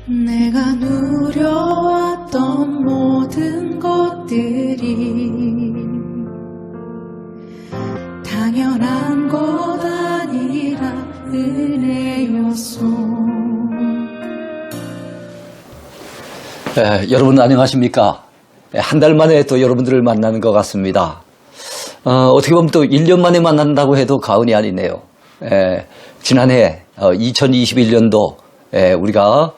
내가 누려왔던 모든 것들이 당연한 것 아니라 은혜였소. 여러분 안녕하십니까? 한 달 만에 또 여러분들을 만나는 것 같습니다. 어떻게 보면 또 1년 만에 만난다고 해도 과언이 아니네요. 지난해 2021년도 우리가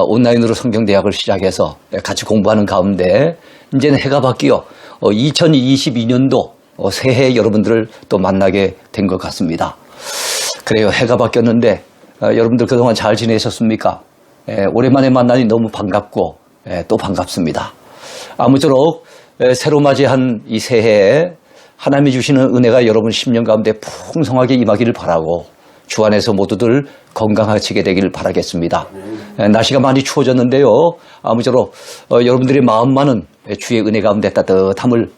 온라인으로 성경대학을 시작해서 같이 공부하는 가운데 이제는 해가 바뀌어 2022년도 새해 여러분들을 또 만나게 된 것 같습니다. 그래요. 해가 바뀌었는데 여러분들 그동안 잘 지내셨습니까? 오랜만에 만나니 너무 반갑고 또 반갑습니다. 아무쪼록 새로 맞이한 이 새해에 하나님이 주시는 은혜가 여러분 심령 가운데 풍성하게 임하기를 바라고 주 안에서 모두들 건강하시게 되기를 바라겠습니다. 날씨가 많이 추워졌는데요. 아무쪼록 여러분들의 마음만은 주의 은혜 가운데 따뜻함을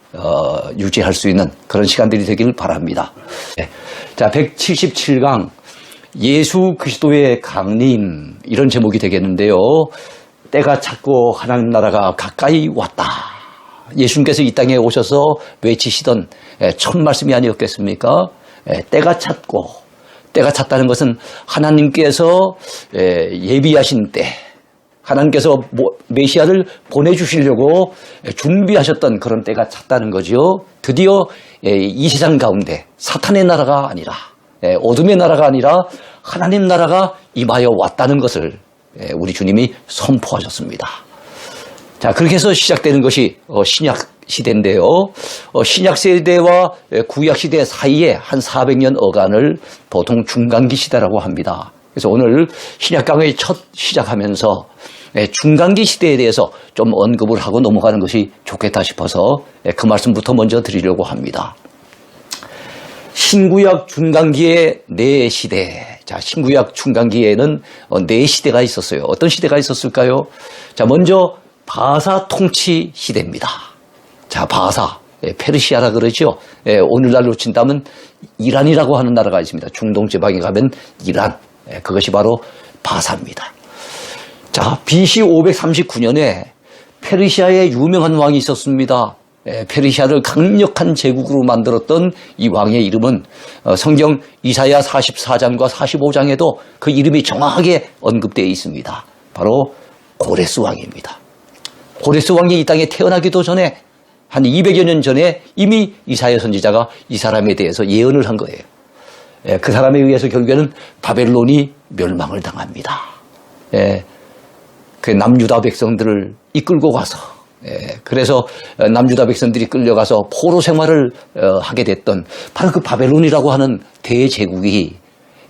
유지할 수 있는 그런 시간들이 되기를 바랍니다. 자, 177강 예수 그리스도의 강림 이런 제목이 되겠는데요. 때가 찼고 하나님 나라가 가까이 왔다. 예수님께서 이 땅에 오셔서 외치시던 첫 말씀이 아니었겠습니까? 때가 찼고, 때가 찼다는 것은 하나님께서 예비하신 때, 하나님께서 메시아를 보내주시려고 준비하셨던 그런 때가 찼다는 거죠. 드디어 이 세상 가운데 사탄의 나라가 아니라, 어둠의 나라가 아니라 하나님 나라가 임하여 왔다는 것을 우리 주님이 선포하셨습니다. 자, 그렇게 해서 시작되는 것이 신약 시대인데요. 신약 세대와 구약 시대 사이에 한 400년 어간을 보통 중간기 시대라고 합니다. 그래서 오늘 신약 강의 첫 시작하면서 중간기 시대에 대해서 좀 언급을 하고 넘어가는 것이 좋겠다 싶어서 그 말씀부터 먼저 드리려고 합니다. 신구약 중간기의 네 시대. 자, 신구약 중간기에는 네 시대가 있었어요. 어떤 시대가 있었을까요? 자, 먼저 바사 통치 시대입니다. 자, 바사, 페르시아라 그러죠. 오늘날로 친다면 이란이라고 하는 나라가 있습니다. 중동 지방에 가면 이란, 그것이 바로 바사입니다. 자, BC 539년에 페르시아의 유명한 왕이 있었습니다. 페르시아를 강력한 제국으로 만들었던 이 왕의 이름은 성경 이사야 44장과 45장에도 그 이름이 정확하게 언급되어 있습니다. 바로 고레스 왕입니다. 고레스 왕이 이 땅에 태어나기도 전에 한 200여 년 전에 이미 이사야 선지자가 이 사람에 대해서 예언을 한 거예요. 그 사람에 의해서 결국에는 바벨론이 멸망을 당합니다. 그 남유다 백성들을 이끌고 가서 그래서 남유다 백성들이 끌려가서 포로 생활을 하게 됐던 바로 그 바벨론이라고 하는 대제국이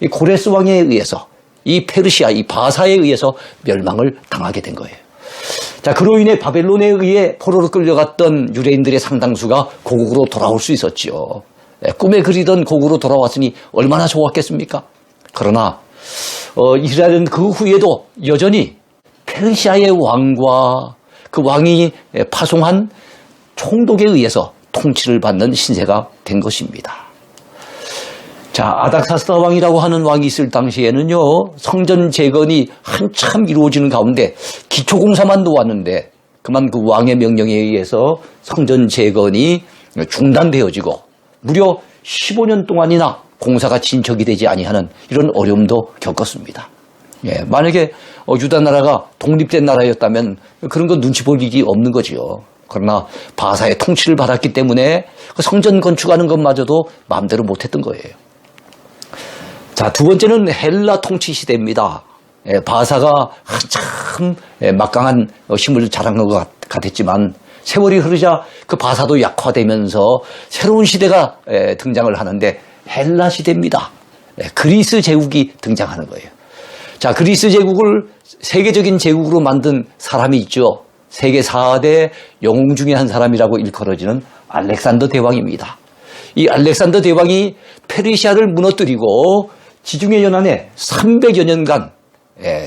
이 고레스 왕에 의해서 이 페르시아, 이 바사에 의해서 멸망을 당하게 된 거예요. 자, 그로 인해 바벨론에 의해 포로로 끌려갔던 유대인들의 상당수가 고국으로 돌아올 수 있었죠. 꿈에 그리던 고국으로 돌아왔으니 얼마나 좋았겠습니까? 그러나 이스라엘은 그 후에도 여전히 페르시아의 왕과 그 왕이 파송한 총독에 의해서 통치를 받는 신세가 된 것입니다. 자, 아닥사스다 왕이라고 하는 왕이 있을 당시에는요, 성전 재건이 한참 이루어지는 가운데 기초공사만 놓았는데 그만 그 왕의 명령에 의해서 성전 재건이 중단되어지고 무려 15년 동안이나 공사가 진척이 되지 아니하는 이런 어려움도 겪었습니다. 만약에 유다 나라가 독립된 나라였다면 그런 건 눈치 볼 일이 없는 거지요. 그러나 바사의 통치를 받았기 때문에 그 성전 건축하는 것마저도 마음대로 못했던 거예요. 자, 두 번째는 헬라 통치 시대입니다. 바사가 한참 막강한 힘을 자랑한 것 같았지만 세월이 흐르자 그 바사도 약화되면서 새로운 시대가 등장을 하는데 헬라 시대입니다. 그리스 제국이 등장하는 거예요. 자, 그리스 제국을 세계적인 제국으로 만든 사람이 있죠. 세계 4대 영웅 중에 한 사람이라고 일컬어지는 알렉산더 대왕입니다. 이 알렉산더 대왕이 페르시아를 무너뜨리고 지중해 연안에 300여 년간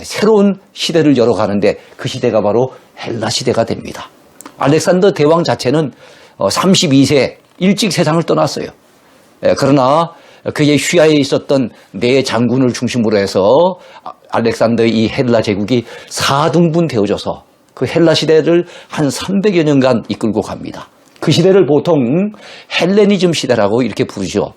새로운 시대를 열어가는데 그 시대가 바로 헬라 시대가 됩니다. 알렉산더 대왕 자체는 32세 일찍 세상을 떠났어요. 그러나 그의 휘하에 있었던 네 장군을 중심으로 해서 알렉산더의 이 헬라 제국이 4등분 되어져서 그 헬라 시대를 한 300여 년간 이끌고 갑니다. 그 시대를 보통 헬레니즘 시대라고 이렇게 부르죠.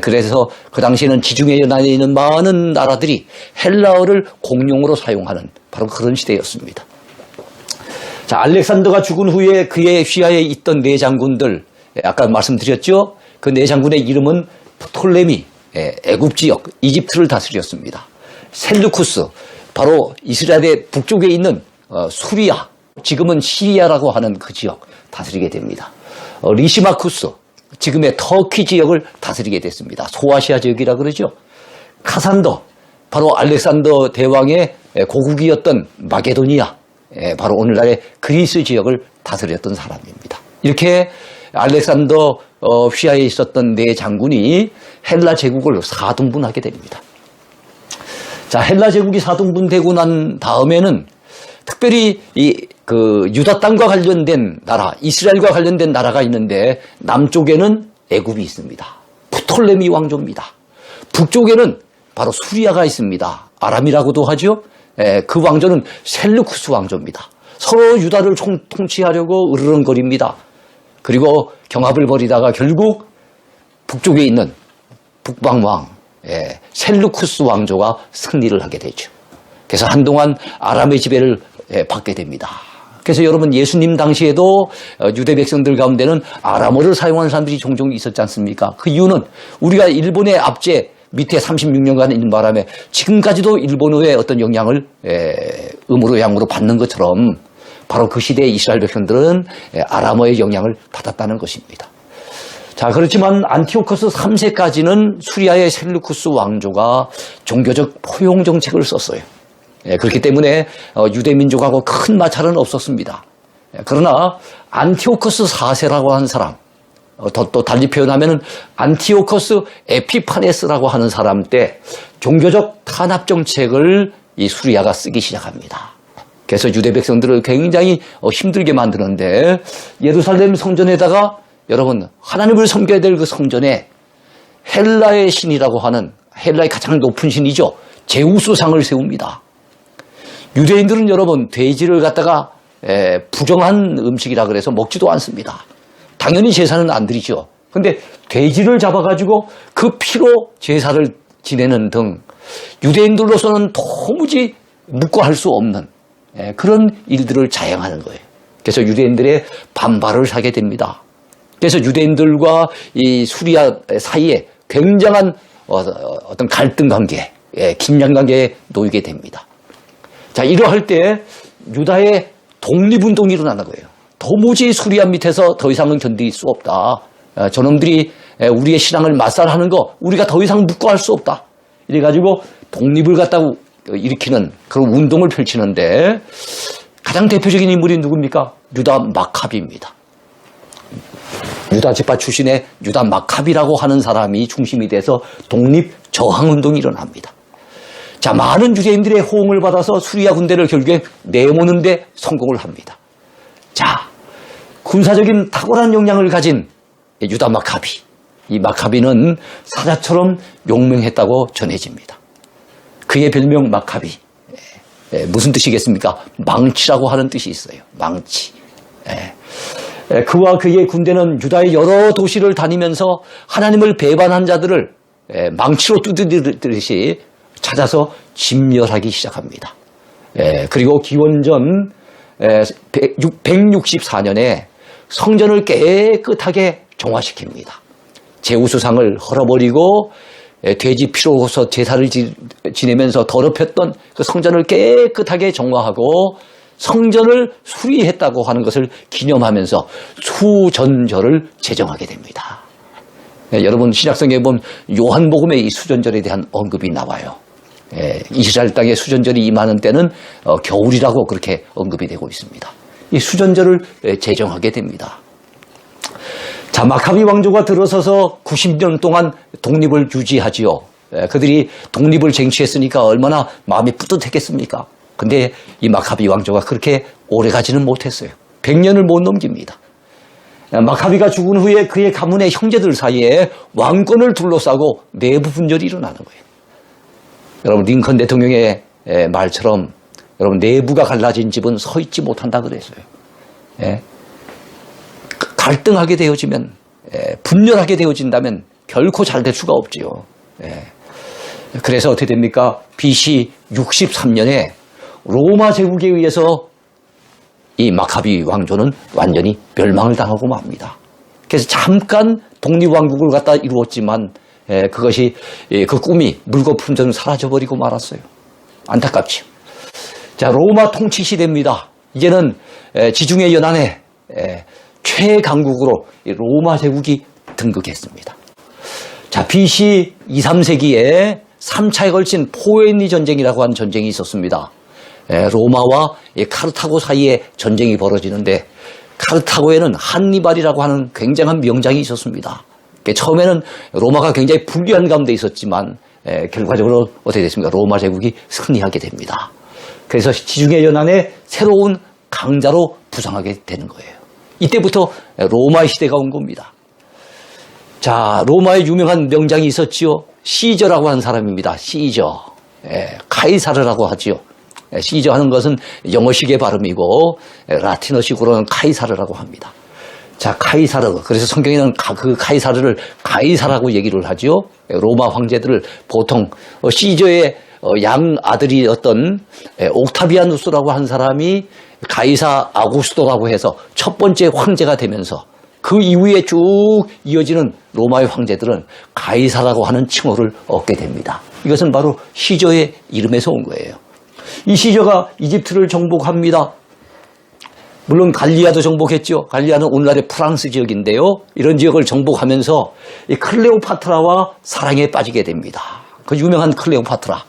그래서 그 당시에는 지중해 연안에 있는 많은 나라들이 헬라어를 공용어로 사용하는 바로 그런 시대였습니다. 자, 알렉산더가 죽은 후에 그의 휘하에 있던 네 장군들, 아까 말씀드렸죠? 그 네 장군의 이름은 프톨레미, 애굽 지역, 이집트를 다스렸습니다. 셀루쿠스, 바로 이스라엘의 북쪽에 있는 수리아, 지금은 시리아라고 하는 그 지역 다스리게 됩니다. 리시마쿠스, 지금의 터키 지역을 다스리게 됐습니다. 소아시아 지역이라 그러죠. 카산더, 바로 알렉산더 대왕의 고국이었던 마게도니아, 바로 오늘날의 그리스 지역을 다스렸던 사람입니다. 이렇게 알렉산더 휘하에 있었던 네 장군이 헬라 제국을 4등분하게 됩니다. 자, 헬라 제국이 4등분되고 난 다음에는 특별히 그 유다 땅과 관련된 나라, 이스라엘과 관련된 나라가 있는데 남쪽에는 애굽이 있습니다. 프톨레미 왕조입니다. 북쪽에는 바로 수리아가 있습니다. 아람이라고도 하죠. 그 왕조는 셀루쿠스 왕조입니다. 서로 유다를 통치하려고 으르렁거립니다. 그리고 경합을 벌이다가 결국 북쪽에 있는 북방왕 셀루쿠스 왕조가 승리를 하게 되죠. 그래서 한동안 아람의 지배를 받게 됩니다. 그래서 여러분 예수님 당시에도 유대 백성들 가운데는 아람어를 사용하는 사람들이 종종 있었지 않습니까? 그 이유는 우리가 일본의 압제 밑에 36년간 있는 바람에 지금까지도 일본어의 어떤 영향을 음으로 양으로 받는 것처럼 바로 그 시대의 이스라엘 백성들은 아람어의 영향을 받았다는 것입니다. 자, 그렇지만 안티오코스 3세까지는 수리아의 셀루쿠스 왕조가 종교적 포용 정책을 썼어요. 그렇기 때문에 유대민족하고 큰 마찰은 없었습니다. 그러나 안티오코스 4세라고 하는 사람, 또 달리 표현하면 안티오코스 에피파네스라고 하는 사람 때 종교적 탄압 정책을 이 수리아가 쓰기 시작합니다. 그래서 유대 백성들을 굉장히 힘들게 만드는데 예루살렘 성전에다가 여러분 하나님을 섬겨야 될 그 성전에 헬라의 신이라고 하는 헬라의 가장 높은 신이죠. 제우스상을 세웁니다. 유대인들은 여러분 돼지를 갖다가 부정한 음식이라 그래서 먹지도 않습니다. 당연히 제사는 안 드리죠. 그런데 돼지를 잡아가지고 그 피로 제사를 지내는 등 유대인들로서는 도무지 묵과할 수 없는 그런 일들을 자행하는 거예요. 그래서 유대인들의 반발을 사게 됩니다. 그래서 유대인들과 이 수리아 사이에 굉장한 어떤 갈등 관계, 긴장 관계에 놓이게 됩니다. 자, 이러할 때 유다의 독립운동이 일어나는 거예요. 도무지 수리아 밑에서 더 이상은 견딜 수 없다. 저놈들이 우리의 신앙을 맞살하는 거 우리가 더 이상 묵과할 수 없다. 이래가지고 독립을 갖다가 일으키는 그런 운동을 펼치는데 가장 대표적인 인물이 누굽니까? 유다 마카비입니다. 유다 지파 출신의 유다 마카비라고 하는 사람이 중심이 돼서 독립 저항운동이 일어납니다. 자, 많은 유대인들의 호응을 받아서 수리아 군대를 결국에 내모는 데 성공을 합니다. 자, 군사적인 탁월한 역량을 가진 유다 마카비. 이 마카비는 사자처럼 용맹했다고 전해집니다. 그의 별명 마카비. 무슨 뜻이겠습니까? 망치라고 하는 뜻이 있어요. 망치. 그와 그의 군대는 유다의 여러 도시를 다니면서 하나님을 배반한 자들을 망치로 두드리듯이 찾아서 진멸하기 시작합니다. 그리고 기원전 164년에 성전을 깨끗하게 정화시킵니다. 제우스상을 헐어버리고 돼지 피로서 제사를 지내면서 더럽혔던 그 성전을 깨끗하게 정화하고 성전을 수리했다고 하는 것을 기념하면서 수전절을 제정하게 됩니다. 여러분 신약성경에 보면 요한복음에 이 수전절에 대한 언급이 나와요. 이스라엘 땅에 수전절이 임하는 때는 겨울이라고 그렇게 언급이 되고 있습니다. 이 수전절을 제정하게 됩니다. 자, 마카비 왕조가 들어서서 90년 동안 독립을 유지하지요. 그들이 독립을 쟁취했으니까 얼마나 마음이 뿌듯했겠습니까? 근데 이 마카비 왕조가 그렇게 오래 가지는 못했어요. 100년을 못 넘깁니다. 마카비가 죽은 후에 그의 가문의 형제들 사이에 왕권을 둘러싸고 내부 분열이 일어나는 거예요. 여러분 링컨 대통령의 말처럼 여러분 내부가 갈라진 집은 서 있지 못한다 그랬어요. 예. 갈등하게 되어지면 분열하게 되어진다면 결코 잘 될 수가 없지요. 예. 그래서 어떻게 됩니까? BC 63년에 로마 제국에 의해서 이 마카비 왕조는 완전히 멸망을 당하고 맙니다. 그래서 잠깐 독립왕국을 갖다 이루었지만 그것이 그 꿈이 물거품처럼 사라져버리고 말았어요. 안타깝죠. 자, 로마 통치 시대입니다. 이제는 지중해 연안의 최강국으로 로마 제국이 등극했습니다. 자, BC 2, 3세기에 3차에 걸친 포에니 전쟁이라고 하는 전쟁이 있었습니다. 로마와 카르타고 사이에 전쟁이 벌어지는데 카르타고에는 한니발이라고 하는 굉장한 명장이 있었습니다. 처음에는 로마가 굉장히 불리한 가운데 있었지만 결과적으로 어떻게 됐습니까? 로마 제국이 승리하게 됩니다. 그래서 지중해 연안의 새로운 강자로 부상하게 되는 거예요. 이때부터 로마의 시대가 온 겁니다. 자, 로마의 유명한 명장이 있었지요. 시저라고 하는 사람입니다. 시저. 카이사르라고 하지요. 시저 하는 것은 영어식의 발음이고 라틴어식으로는 카이사르라고 합니다. 자, 카이사르. 그래서 성경에는 그 카이사르를 가이사라고 얘기를 하지요. 로마 황제들을 보통 시저의 양 아들이었던 옥타비아누스라고 한 사람이 가이사 아구스토라고 해서 첫 번째 황제가 되면서 그 이후에 쭉 이어지는 로마의 황제들은 가이사라고 하는 칭호를 얻게 됩니다. 이것은 바로 시저의 이름에서 온 거예요. 이 시저가 이집트를 정복합니다. 물론 갈리아도 정복했죠. 갈리아는 오늘날의 프랑스 지역인데요. 이런 지역을 정복하면서 이 클레오파트라와 사랑에 빠지게 됩니다. 그 유명한 클레오파트라.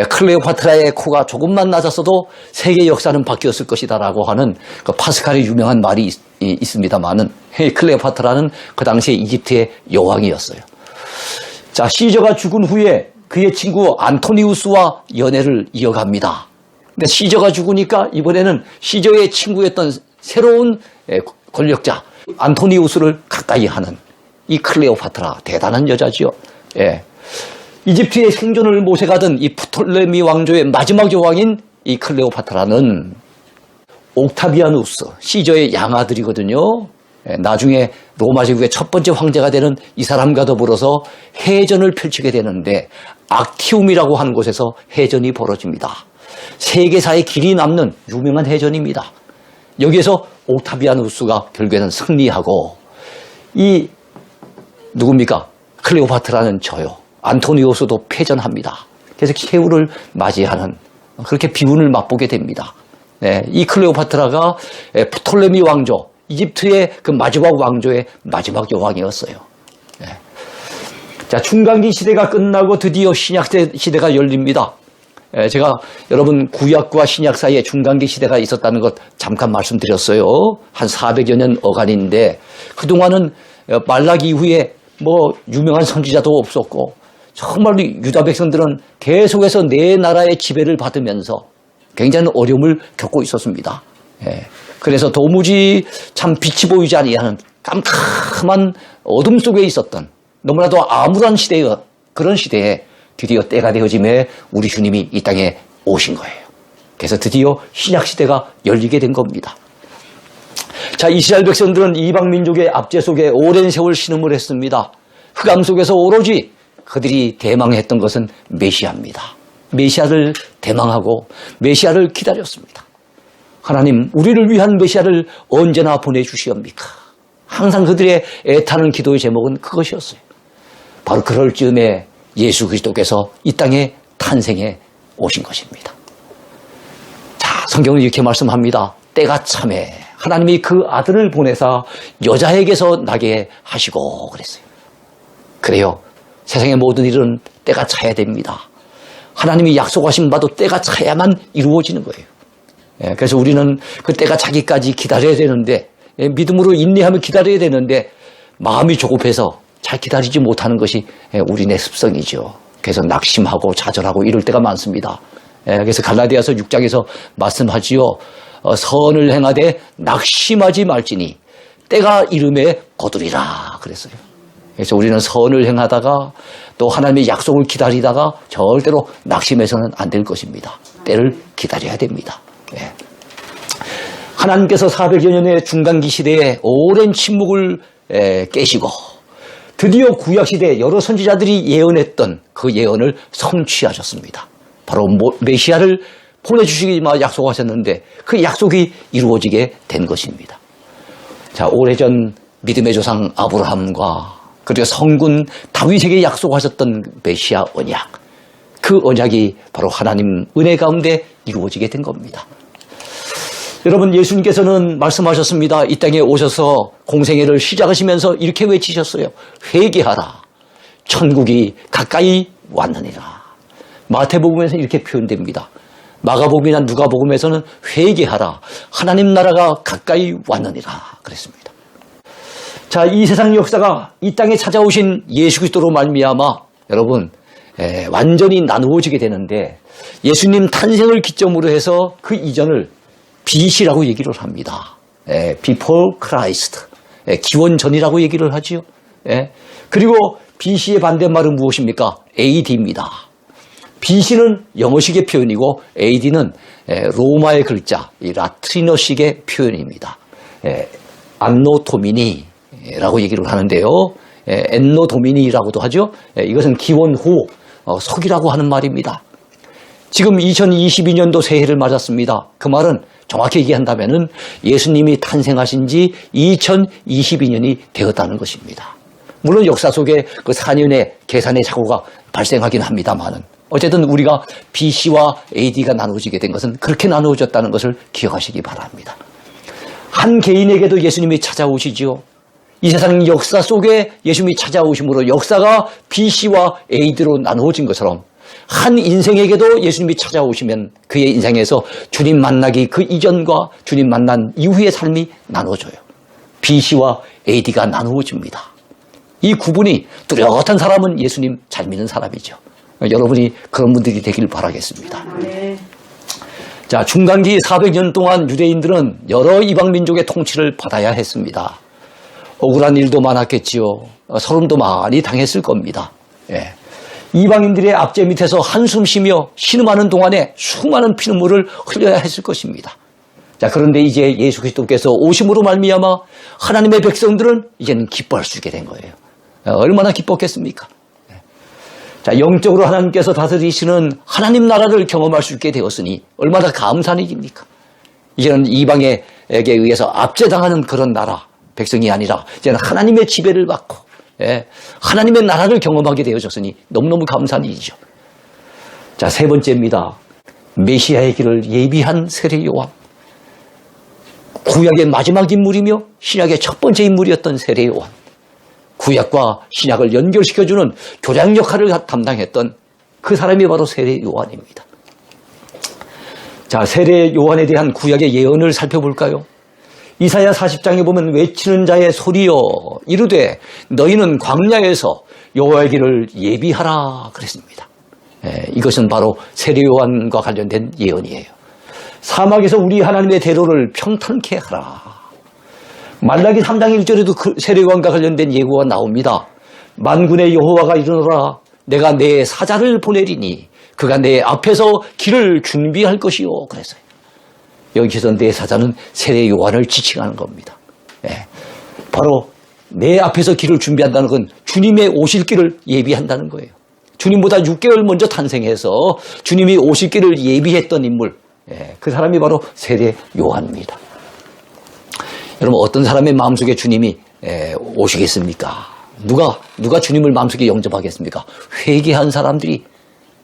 클레오파트라의 코가 조금만 낮았어도 세계 역사는 바뀌었을 것이다라고 하는 그 파스칼의 유명한 말이 있습니다만은 클레오파트라는 그 당시에 이집트의 여왕이었어요. 자, 시저가 죽은 후에 그의 친구 안토니우스와 연애를 이어갑니다. 근데 시저가 죽으니까 이번에는 시저의 친구였던 새로운 권력자 안토니우스를 가까이 하는 이 클레오파트라 대단한 여자지요. 예. 이집트의 생존을 모셔가던 이 프톨레미 왕조의 마지막 여왕인 이 클레오파트라는 옥타비아누스 시저의 양아들이거든요. 나중에 로마 제국의 첫 번째 황제가 되는 이 사람과 더불어서 해전을 펼치게 되는데 악티움이라고 하는 곳에서 해전이 벌어집니다. 세계사에 길이 남는 유명한 해전입니다. 여기에서 옥타비아누스가 결국에는 승리하고 이 누굽니까? 클레오파트라는 저요. 안토니우스도 패전합니다. 그래서 최후를 맞이하는 그렇게 비운을 맛보게 됩니다. 이 클레오파트라가 프톨레미 왕조, 이집트의 그 마지막 왕조의 마지막 여왕이었어요. 자, 중간기 시대가 끝나고 드디어 신약 시대가 열립니다. 제가 여러분 구약과 신약 사이에 중간기 시대가 있었다는 것 잠깐 말씀드렸어요. 한 400여 년 어간인데 그동안은 말라기 이후에 뭐 유명한 선지자도 없었고 정말로 유다 백성들은 계속해서 내 나라의 지배를 받으면서 굉장히 어려움을 겪고 있었습니다. 그래서 도무지 참 빛이 보이지 아니하는 깜깜한 어둠 속에 있었던 너무나도 암울한 시대의 그런 시대에 드디어 때가 되어짐에 우리 주님이 이 땅에 오신 거예요. 그래서 드디어 신약 시대가 열리게 된 겁니다. 자, 이스라엘 백성들은 이방 민족의 압제 속에 오랜 세월 신음을 했습니다. 흑암 속에서 오로지 그들이 대망했던 것은 메시아입니다. 메시아를 대망하고 메시아를 기다렸습니다. 하나님, 우리를 위한 메시아를 언제나 보내주시옵니까? 항상 그들의 애타는 기도의 제목은 그것이었어요. 바로 그럴 즈음에 예수 그리스도께서 이 땅에 탄생해 오신 것입니다. 자, 성경은 이렇게 말씀합니다. 때가 참에 하나님이 그 아들을 보내사 여자에게서 나게 하시고 그랬어요. 그래요. 세상의 모든 일은 때가 차야 됩니다. 하나님이 약속하신 바도 때가 차야만 이루어지는 거예요. 그래서 우리는 그 때가 차기까지 기다려야 되는데 믿음으로 인내하며 기다려야 되는데 마음이 조급해서 잘 기다리지 못하는 것이 우리네 습성이죠. 그래서 낙심하고 좌절하고 이럴 때가 많습니다. 그래서 갈라디아서 6장에서 말씀하지요. 선을 행하되 낙심하지 말지니 때가 이름에 거두리라 그랬어요. 그래서 우리는 선을 행하다가 또 하나님의 약속을 기다리다가 절대로 낙심해서는 안 될 것입니다. 때를 기다려야 됩니다. 예. 하나님께서 400여 년의 중간기 시대에 오랜 침묵을 깨시고 드디어 구약시대에 여러 선지자들이 예언했던 그 예언을 성취하셨습니다. 바로 메시아를 보내주시기만 약속하셨는데 그 약속이 이루어지게 된 것입니다. 자, 오래전 믿음의 조상 아브라함과 그리고 성군 다윗에게 약속하셨던 메시아 언약, 그 언약이 바로 하나님 은혜 가운데 이루어지게 된 겁니다. 여러분, 예수님께서는 말씀하셨습니다. 이 땅에 오셔서 공생애를 시작하시면서 이렇게 외치셨어요. 회개하라. 천국이 가까이 왔느니라. 마태복음에서는 이렇게 표현됩니다. 마가복음이나 누가복음에서는 회개하라. 하나님 나라가 가까이 왔느니라. 그랬습니다. 자, 이 세상 역사가 이 땅에 찾아오신 예수 그리스도로 말미암아 여러분 완전히 나누어지게 되는데 예수님 탄생을 기점으로 해서 그 이전을 BC라고 얘기를 합니다. Before Christ. 기원 전이라고 얘기를 하지요. 그리고 BC의 반대말은 무엇입니까? AD입니다. BC는 영어식의 표현이고 AD는 로마의 글자, 이 라틴어식의 표현입니다. 안노 도미니라고 얘기를 하는데요. 엔노 도미니라고도 하죠. 이것은 기원 후 석이라고 하는 말입니다. 지금 2022년도 새해를 맞았습니다. 그 말은 정확히 얘기한다면은 예수님이 탄생하신 지 2022년이 되었다는 것입니다. 물론 역사 속에 그 4년의 계산의 착오가 발생하긴 합니다만은 어쨌든 우리가 BC와 AD가 나누어지게 된 것은 그렇게 나누어졌다는 것을 기억하시기 바랍니다. 한 개인에게도 예수님이 찾아오시지요. 이 세상 역사 속에 예수님이 찾아오심으로 역사가 BC와 AD로 나누어진 것처럼 한 인생에게도 예수님이 찾아오시면 그의 인생에서 주님 만나기 그 이전과 주님 만난 이후의 삶이 나누어져요. BC와 AD가 나누어집니다. 이 구분이 뚜렷한 사람은 예수님 잘 믿는 사람이죠. 여러분이 그런 분들이 되길 바라겠습니다. 네. 자, 중간기 400년 동안 유대인들은 여러 이방 민족의 통치를 받아야 했습니다. 억울한 일도 많았겠지요. 서름도 많이 당했을 겁니다. 예. 이방인들의 압제 밑에서 한숨 쉬며 신음하는 동안에 수많은 피눈물을 흘려야 했을 것입니다. 자, 그런데 이제 예수 그리스도께서 오심으로 말미암아 하나님의 백성들은 이제는 기뻐할 수 있게 된 거예요. 얼마나 기뻤겠습니까? 자, 영적으로 하나님께서 다스리시는 하나님 나라를 경험할 수 있게 되었으니 얼마나 감사한 일입니까? 이제는 이방에게 의해서 압제당하는 그런 나라, 백성이 아니라 이제는 하나님의 지배를 받고 하나님의 나라를 경험하게 되어졌으니 너무너무 감사한 일이죠. 자, 세 번째입니다. 메시아의 길을 예비한 세례 요한. 구약의 마지막 인물이며 신약의 첫 번째 인물이었던 세례 요한. 구약과 신약을 연결시켜주는 교장 역할을 담당했던 그 사람이 바로 세례 요한입니다. 자, 세례 요한에 대한 구약의 예언을 살펴볼까요? 이사야 40장에 보면 외치는 자의 소리여 이르되 너희는 광야에서 여호와의 길을 예비하라 그랬습니다. 이것은 바로 세례 요한과 관련된 예언이에요. 사막에서 우리 하나님의 대로를 평탄케 하라. 말라기 3장 1절에도 그 세례 요한과 관련된 예고가 나옵니다. 만군의 여호와가 이르노라 내가 내 사자를 보내리니 그가 내 앞에서 길을 준비할 것이요 그랬어요. 여기서 내 사자는 세례 요한을 지칭하는 겁니다. 바로 내 앞에서 길을 준비한다는 건 주님의 오실 길을 예비한다는 거예요. 주님보다 6개월 먼저 탄생해서 주님이 오실 길을 예비했던 인물, 그 사람이 바로 세례 요한입니다. 여러분, 어떤 사람의 마음속에 주님이 오시겠습니까? 누가 주님을 마음속에 영접하겠습니까? 회개한 사람들이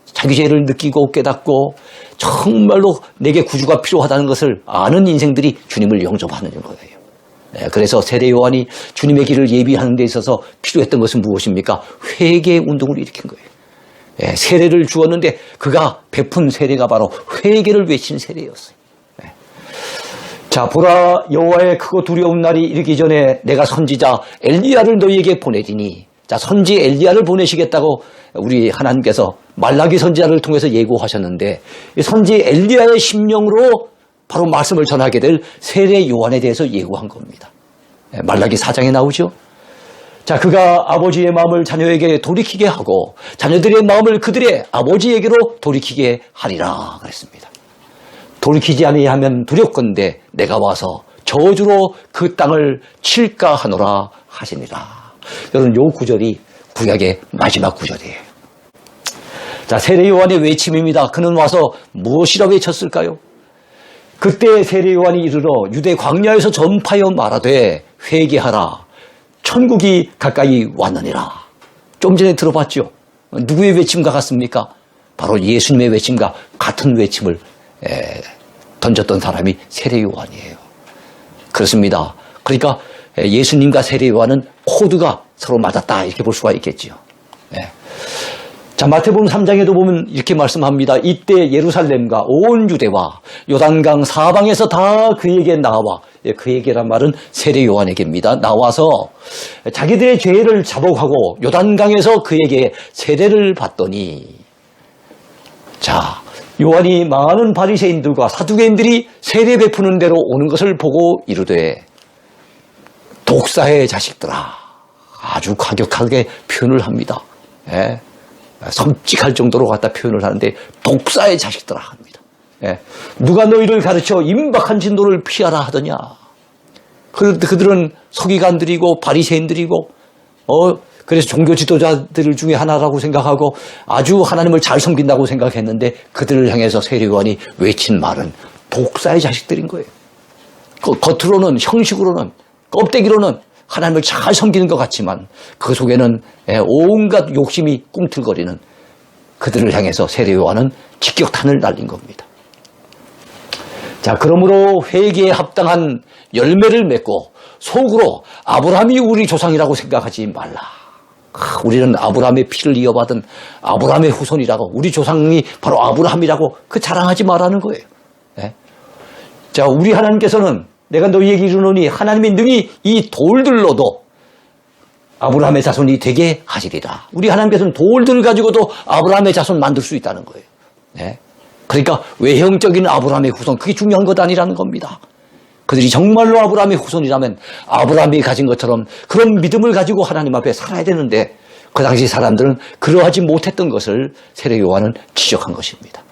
자기 죄를 느끼고 깨닫고 정말로 내게 구주가 필요하다는 것을 아는 인생들이 주님을 영접하는 거예요. 그래서 세례 요한이 주님의 길을 예비하는 데 있어서 필요했던 것은 무엇입니까? 회개 운동을 일으킨 거예요. 세례를 주었는데 그가 베푼 세례가 바로 회개를 외친 세례였어요. 자, 보라 여호와의 크고 두려운 날이 이르기 전에 내가 선지자 엘리야를 너희에게 보내리니. 자, 선지 엘리야를 보내시겠다고 우리 하나님께서 말라기 선지자를 통해서 예고하셨는데 이 선지 엘리야의 심령으로 바로 말씀을 전하게 될 세례 요한에 대해서 예고한 겁니다. 말라기 4장에 나오죠. 자, 그가 아버지의 마음을 자녀에게 돌이키게 하고 자녀들의 마음을 그들의 아버지에게로 돌이키게 하리라 그랬습니다. 돌이키지 아니하면 두렵건대 내가 와서 저주로 그 땅을 칠까 하노라 하시니라. 여러분, 요 구절이 구약의 마지막 구절이에요. 자, 세례 요한의 외침입니다. 그는 와서 무엇이라 외쳤을까요? 그때 세례 요한이 이르러 유대 광야에서 전파하여 말하되 회개하라. 천국이 가까이 왔느니라. 좀 전에 들어봤죠? 누구의 외침과 같습니까? 바로 예수님의 외침과 같은 외침을 던졌던 사람이 세례 요한이에요. 그렇습니다. 그러니까 예수님과 세례 요한은 코드가 서로 맞았다 이렇게 볼 수가 있겠죠. 자, 마태복음 3장에도 보면 이렇게 말씀합니다. 이때 예루살렘과 온 유대와 요단강 사방에서 다 그에게 나와, 그에게란 말은 세례 요한에게입니다. 나와서 자기들의 죄를 자복하고 요단강에서 그에게 세례를 받더니, 자, 요한이 많은 바리새인들과 사두개인들이 세례 베푸는 대로 오는 것을 보고 이르되 독사의 자식들아, 아주 과격하게 표현을 합니다. 섬찟할 정도로 갖다 표현을 하는데 독사의 자식들아 합니다. 누가 너희를 가르쳐 임박한 진도를 피하라 하더냐. 그들은 서기관들이고 바리새인들이고 그래서 종교 지도자들 중에 하나라고 생각하고 아주 하나님을 잘 섬긴다고 생각했는데 그들을 향해서 세례 요한이 외친 말은 독사의 자식들인 거예요. 겉으로는, 형식으로는, 껍데기로는 하나님을 잘 섬기는 것 같지만 그 속에는 온갖 욕심이 꿈틀거리는 그들을 향해서 세례 요한은 직격탄을 날린 겁니다. 자, 그러므로 회개에 합당한 열매를 맺고 속으로 아브라함이 우리 조상이라고 생각하지 말라. 우리는 아브라함의 피를 이어받은 아브라함의 후손이라고, 우리 조상이 바로 아브라함이라고 자랑하지 말라는 거예요. 자, 우리 하나님께서는 내가 너희에게 이르노니 하나님이 능히 이 돌들로도 아브라함의 자손이 되게 하시리라. 우리 하나님께서는 돌들을 가지고도 아브라함의 자손 만들 수 있다는 거예요. 그러니까 외형적인 아브라함의 후손, 그게 중요한 것 아니라는 겁니다. 그들이 정말로 아브라함의 후손이라면 아브라함이 가진 것처럼 그런 믿음을 가지고 하나님 앞에 살아야 되는데 그 당시 사람들은 그러하지 못했던 것을 세례 요한은 지적한 것입니다.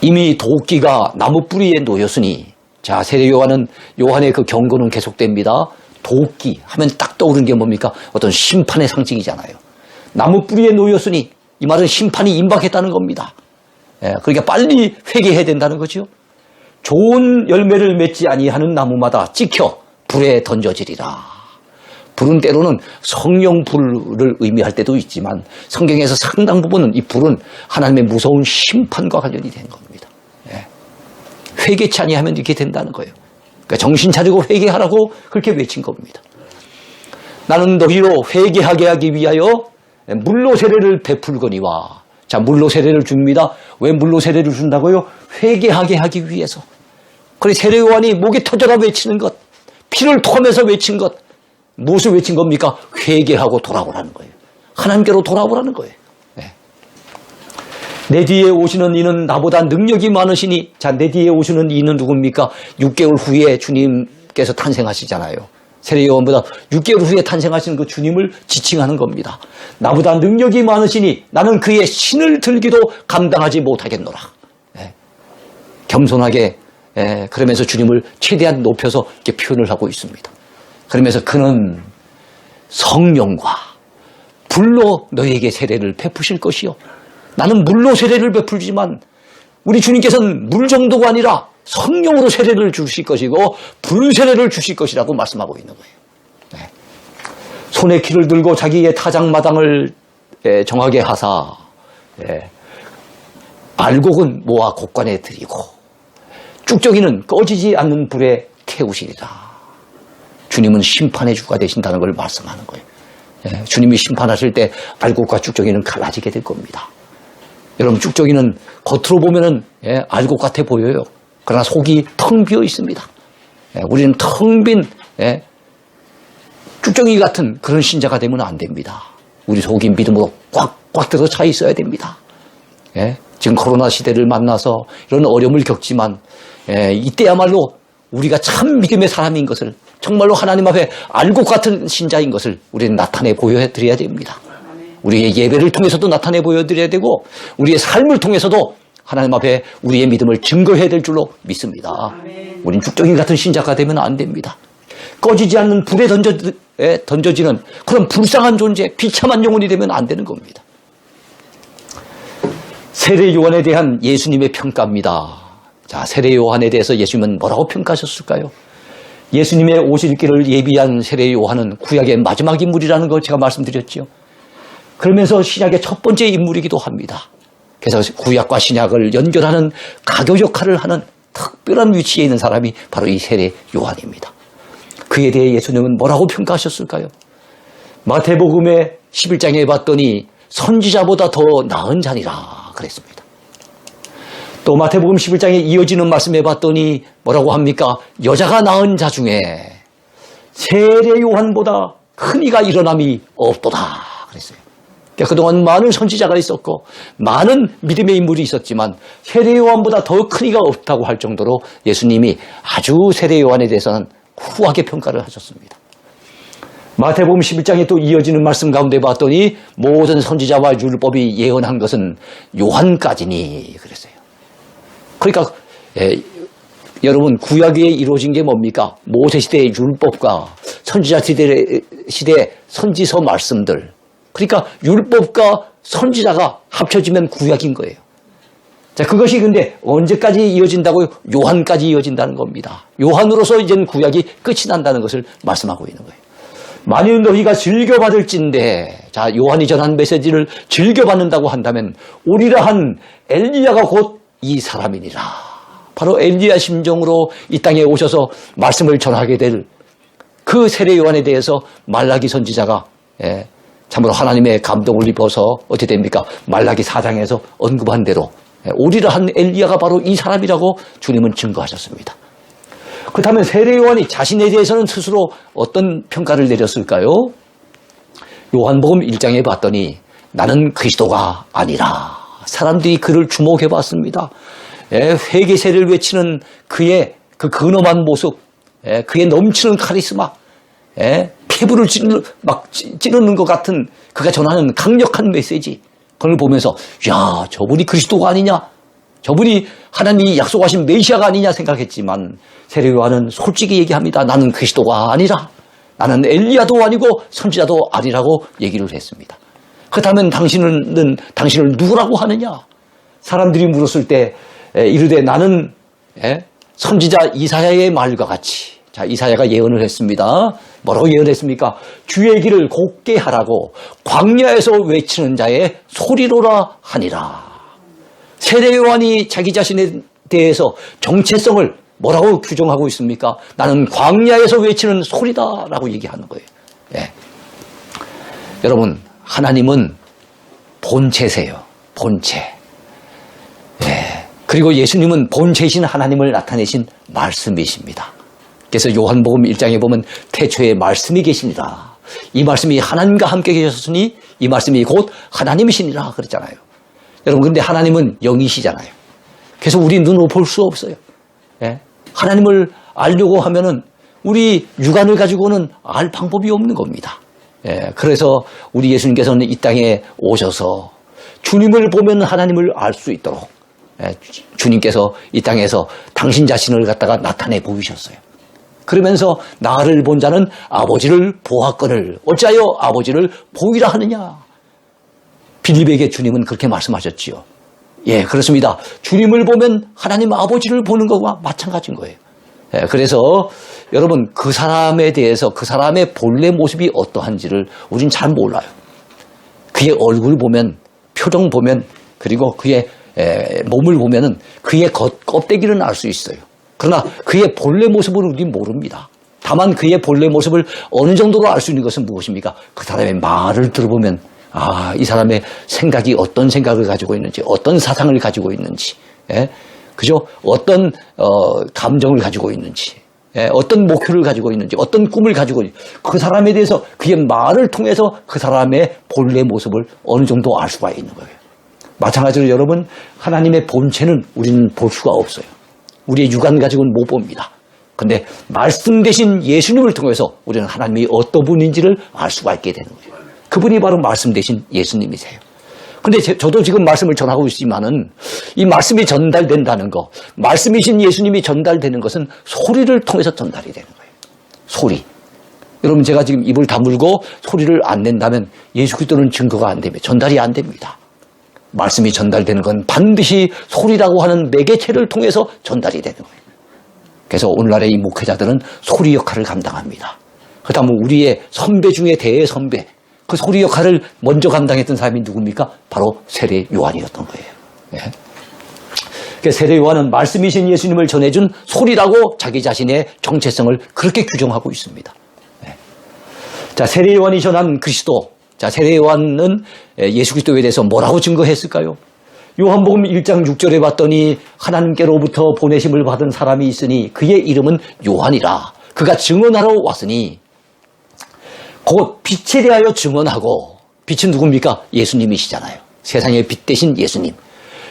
이미 도끼가 나무 뿌리에 놓였으니, 자, 세례 요한의 그 경고는 계속됩니다. 도끼 하면 딱 떠오르는 게 뭡니까? 어떤 심판의 상징이잖아요. 나무 뿌리에 놓였으니 이 말은 심판이 임박했다는 겁니다. 그러니까 빨리 회개해야 된다는 거죠. 좋은 열매를 맺지 아니하는 나무마다 찍혀 불에 던져지리라. 불은 때로는 성령 불을 의미할 때도 있지만 성경에서 상당 부분은 이 불은 하나님의 무서운 심판과 관련이 된 겁니다. 회개치 아니하면 이렇게 된다는 거예요. 그러니까 정신 차리고 회개하라고 그렇게 외친 겁니다. 나는 너희로 회개하게 하기 위하여 물로 세례를 베풀거니와. 자, 물로 세례를 줍니다. 왜 물로 세례를 준다고요? 회개하게 하기 위해서. 그래서 세례 요한이 목에 터져라 외치는 것, 피를 토하면서 외친 것, 무엇을 외친 겁니까? 회개하고 돌아오라는 거예요. 하나님께로 돌아오라는 거예요. 내 뒤에 오시는 이는 나보다 능력이 많으시니, 자, 내 뒤에 오시는 이는 누굽니까? 6개월 후에 주님께서 탄생하시잖아요. 세례 요한보다 6개월 후에 탄생하시는 그 주님을 지칭하는 겁니다. 나보다 능력이 많으시니 나는 그의 신을 들기도 감당하지 못하겠노라. 겸손하게 그러면서 주님을 최대한 높여서 이렇게 표현을 하고 있습니다. 그러면서 그는 성령과 불로 너희에게 세례를 베푸실 것이요. 나는 물로 세례를 베풀지만 우리 주님께서는 물 정도가 아니라 성령으로 세례를 주실 것이고 불 세례를 주실 것이라고 말씀하고 있는 거예요. 손에 키를 들고 자기의 타작마당을 정하게 하사 알곡은 모아 곡간에 들이고 쭉정이는 꺼지지 않는 불에 태우시리라. 주님은 심판의 주가 되신다는 걸 말씀하는 거예요. 주님이 심판하실 때 알곡과 쭉정이는 갈라지게 될 겁니다. 여러분, 쭉정이는 겉으로 보면은 알곡 같아 보여요. 그러나 속이 텅 비어 있습니다. 우리는 텅 빈 쭉정이 같은 그런 신자가 되면 안 됩니다. 우리 속이 믿음으로 꽉꽉 들어 차 있어야 됩니다. 지금 코로나 시대를 만나서 이런 어려움을 겪지만 이때야말로 우리가 참 믿음의 사람인 것을 정말로 하나님 앞에 알곡 같은 신자인 것을 우리는 나타내 보여드려야 됩니다. 우리의 예배를 통해서도 나타내 보여드려야 되고 우리의 삶을 통해서도 하나님 앞에 우리의 믿음을 증거해야 될 줄로 믿습니다. 우린 죽정이 같은 신자가 되면 안 됩니다. 꺼지지 않는 불에 던져지는 그런 불쌍한 존재, 비참한 영혼이 되면 안 되는 겁니다. 세례 요한에 대한 예수님의 평가입니다. 자, 세례 요한에 대해서 예수님은 뭐라고 평가하셨을까요? 예수님의 오실 길을 예비한 세례 요한은 구약의 마지막 인물이라는 걸 제가 말씀드렸죠. 그러면서 신약의 첫 번째 인물이기도 합니다. 그래서 구약과 신약을 연결하는 가교 역할을 하는 특별한 위치에 있는 사람이 바로 이 세례 요한입니다. 그에 대해 예수님은 뭐라고 평가하셨을까요? 마태복음의 11장에 봤더니 선지자보다 더 나은 자니라 그랬습니다. 또 마태복음 11장에 이어지는 말씀에 봤더니 뭐라고 합니까? 여자가 낳은 자 중에 세례 요한보다 큰 이가 일어남이 없도다 그랬어요. 그러니까 그동안 많은 선지자가 있었고 많은 믿음의 인물이 있었지만 세례 요한보다 더 큰 이가 없다고 할 정도로 예수님이 아주 세례 요한에 대해서는 후하게 평가를 하셨습니다. 마태복음 11장에 또 이어지는 말씀 가운데 봤더니 모든 선지자와 율법이 예언한 것은 요한까지니 그랬어요. 그러니까 여러분 구약에 이루어진 게 뭡니까? 모세 시대의 율법과 선지자 시대의 선지서 말씀들. 그러니까 율법과 선지자가 합쳐지면 구약인 거예요. 자, 그것이 근데 언제까지 이어진다고요? 요한까지 이어진다는 겁니다. 요한으로서 이제는 구약이 끝이 난다는 것을 말씀하고 있는 거예요. 만일 너희가 즐겨받을진대, 자, 요한이 전한 메시지를 즐겨받는다고 한다면 오리라 한 엘리야가 곧 이 사람이니라. 바로 엘리야 심정으로 이 땅에 오셔서 말씀을 전하게 될 그 세례 요한에 대해서 말라기 선지자가 참으로 하나님의 감동을 입어서 어떻게 됩니까? 말라기 4장에서 언급한 대로 오리라 한 엘리야가 바로 이 사람이라고 주님은 증거하셨습니다. 그렇다면 세례 요한이 자신에 대해서는 스스로 어떤 평가를 내렸을까요? 요한복음 1장에 봤더니 나는 그리스도가 아니라 사람들이 그를 주목해 봤습니다. 회개세를 외치는 그의 그 근엄한 모습, 그의 넘치는 카리스마, 피부를 찌르는 것 같은 그가 전하는 강력한 메시지, 그걸 보면서 야, 저분이 그리스도가 아니냐, 저분이 하나님이 약속하신 메시아가 아니냐 생각했지만 세례 요한은 솔직히 얘기합니다. 나는 그리스도가 아니라, 나는 엘리야도 아니고 선지자도 아니라고 얘기를 했습니다. 그렇다면 당신을 누구라고 하느냐? 사람들이 물었을 때 이르되 나는 선지자 이사야의 말과 같이, 자, 이사야가 예언을 했습니다. 뭐라고 예언했습니까? 주의 길을 곱게 하라고 광야에서 외치는 자의 소리로라 하니라. 세례 요한이 자기 자신에 대해서 정체성을 뭐라고 규정하고 있습니까? 나는 광야에서 외치는 소리다라고 얘기하는 거예요. 여러분, 하나님은 본체세요. 본체. 그리고 예수님은 본체이신 하나님을 나타내신 말씀이십니다. 그래서 요한복음 1장에 보면 태초에 말씀이 계시니라. 이 말씀이 하나님과 함께 계셨으니 이 말씀이 곧 하나님이시니라 그랬잖아요. 여러분, 근데 하나님은 영이시잖아요. 그래서 우리 눈으로 볼 수 없어요. 하나님을 알려고 하면은 우리 육안을 가지고는 알 방법이 없는 겁니다. 그래서 우리 예수님께서는 이 땅에 오셔서 주님을 보면 하나님을 알 수 있도록 주님께서 이 땅에서 당신 자신을 갖다가 나타내 보이셨어요. 그러면서 나를 본 자는 아버지를 보았거늘 어찌하여 아버지를 보이라 하느냐. 빌립에게 주님은 그렇게 말씀하셨지요. 예, 그렇습니다. 주님을 보면 하나님 아버지를 보는 것과 마찬가지인 거예요. 그래서 여러분, 그 사람에 대해서 그 사람의 본래 모습이 어떠한지를 우린 잘 몰라요. 그의 얼굴 보면, 표정 보면, 그리고 그의 몸을 보면은 그의 껍데기는 알 수 있어요. 그러나 그의 본래 모습을 우린 모릅니다. 다만 그의 본래 모습을 어느 정도로 알 수 있는 것은 무엇입니까? 그 사람의 말을 들어보면 이 사람의 생각이 어떤 생각을 가지고 있는지, 어떤 사상을 가지고 있는지, 그죠? 어떤 감정을 가지고 있는지, 어떤 목표를 가지고 있는지, 어떤 꿈을 가지고 있는지, 그 사람에 대해서 그의 말을 통해서 그 사람의 본래 모습을 어느 정도 알 수가 있는 거예요. 마찬가지로 여러분, 하나님의 본체는 우리는 볼 수가 없어요. 우리의 육안 가지고는 못 봅니다. 근데 말씀 되신 예수님을 통해서 우리는 하나님이 어떤 분인지를 알 수가 있게 되는 거예요. 그분이 바로 말씀 되신 예수님이세요. 근데 저도 지금 말씀을 전하고 있지만은 이 말씀이 전달된다는 거, 말씀이신 예수님이 전달되는 것은 소리를 통해서 전달이 되는 거예요. 소리. 여러분 제가 지금 입을 다물고 소리를 안 낸다면 예수 그리스도는 증거가 안 됩니다. 전달이 안 됩니다. 말씀이 전달되는 건 반드시 소리라고 하는 매개체를 통해서 전달이 되는 거예요. 그래서 오늘날의 이 목회자들은 소리 역할을 감당합니다. 그다음에 우리의 선배 중에 대선배, 그 소리 역할을 먼저 감당했던 사람이 누굽니까? 바로 세례 요한이었던 거예요. 예. 그래서 세례 요한은 말씀이신 예수님을 전해준 소리라고 자기 자신의 정체성을 그렇게 규정하고 있습니다. 예. 자, 세례 요한이 전한 그리스도. 자, 세례 요한은 예수 그리스도에 대해서 뭐라고 증거했을까요? 요한복음 1장 6절에 봤더니 하나님께로부터 보내심을 받은 사람이 있으니 그의 이름은 요한이라. 그가 증언하러 왔으니 곧 빛에 대하여 증언하고, 빛은 누굽니까? 예수님이시잖아요. 세상의 빛 대신 예수님.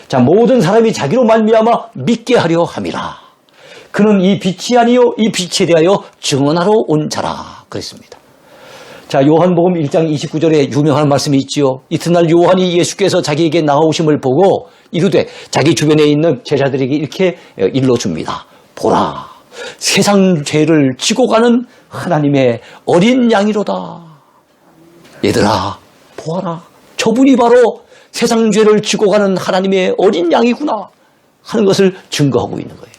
자, 모든 사람이 자기로 말미암아 믿게 하려 함이라. 그는 이 빛이 아니요 이 빛에 대하여 증언하러 온 자라 그랬습니다. 자, 요한복음 1장 29절에 유명한 말씀이 있지요. 이튿날 요한이 예수께서 자기에게 나오심을 보고 이르되 자기 주변에 있는 제자들에게 이렇게 일러줍니다. 보라, 세상 죄를 지고 가는 하나님의 어린 양이로다. 얘들아, 보아라. 저분이 바로 세상 죄를 지고 가는 하나님의 어린 양이구나 하는 것을 증거하고 있는 거예요.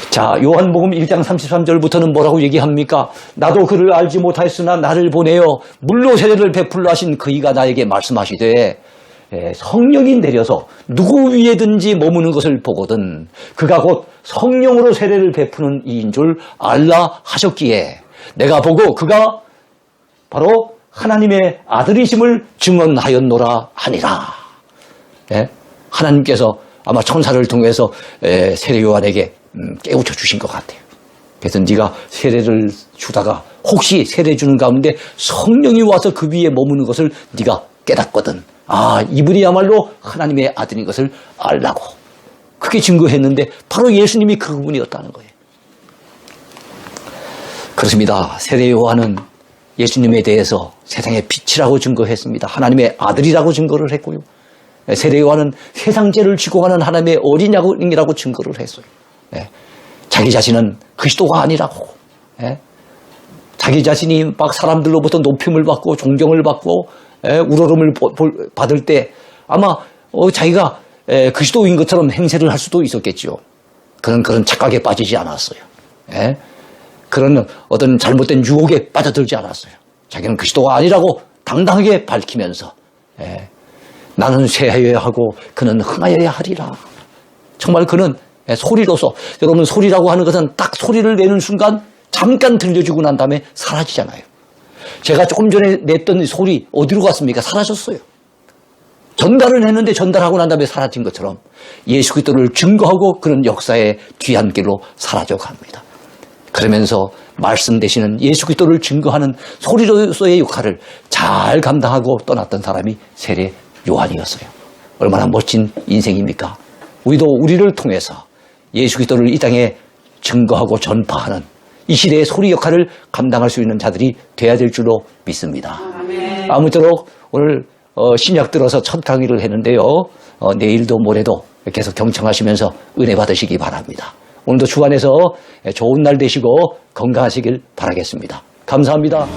자, 요한복음 1장 33절부터는 뭐라고 얘기합니까? 나도 그를 알지 못하였으나 나를 보내어 물로 세례를 베풀라 하신 그이가 나에게 말씀하시되 성령이 내려서 누구 위에든지 머무는 것을 보거든 그가 곧 성령으로 세례를 베푸는 이인 줄 알라 하셨기에 내가 보고 그가 바로 하나님의 아들이심을 증언하였노라 하니라. 하나님께서 아마 천사를 통해서 세례 요한에게 깨우쳐 주신 것 같아요. 그래서 네가 세례를 주다가 혹시 세례 주는 가운데 성령이 와서 그 위에 머무는 것을 네가 깨닫거든. 아, 이분이야말로 하나님의 아들인 것을 알라고. 그게 증거했는데 바로 예수님이 그분이었다는 거예요. 그렇습니다. 세례 요한은 예수님에 대해서 세상의 빛이라고 증거했습니다. 하나님의 아들이라고 증거를 했고요. 세례 요한은 세상 죄를 지고 가는 하나님의 어린 양이라고 증거를 했어요. 자기 자신은 그리스도가 아니라고. 자기 자신이 막 사람들로부터 높임을 받고 존경을 받고 우러름을 받을 때 아마 자기가 그리스도인 것처럼 행세를 할 수도 있었겠죠. 그런 착각에 빠지지 않았어요. 그런 어떤 잘못된 유혹에 빠져들지 않았어요. 자기는 그리스도가 아니라고 당당하게 밝히면서 나는 쇠하여야 하고 그는 흥하여야 하리라. 정말 그는 소리로서, 여러분 소리라고 하는 것은 딱 소리를 내는 순간 잠깐 들려주고 난 다음에 사라지잖아요. 제가 조금 전에 냈던 소리 어디로 갔습니까? 사라졌어요. 전달을 했는데 전달하고 난 다음에 사라진 것처럼 예수 그리스도를 증거하고 그런 역사의 뒤한 길로 사라져 갑니다. 그러면서 말씀 되시는 예수 그리스도를 증거하는 소리로서의 역할을 잘 감당하고 떠났던 사람이 세례 요한이었어요. 얼마나 멋진 인생입니까? 우리도 우리를 통해서 예수 그리스도를 이 땅에 증거하고 전파하는 이 시대의 소리 역할을 감당할 수 있는 자들이 돼야 될 줄로 믿습니다. 아무쪼록 오늘 신약 들어서 첫 강의를 했는데요. 내일도 모레도 계속 경청하시면서 은혜 받으시기 바랍니다. 오늘도 주안에서 좋은 날 되시고 건강하시길 바라겠습니다. 감사합니다.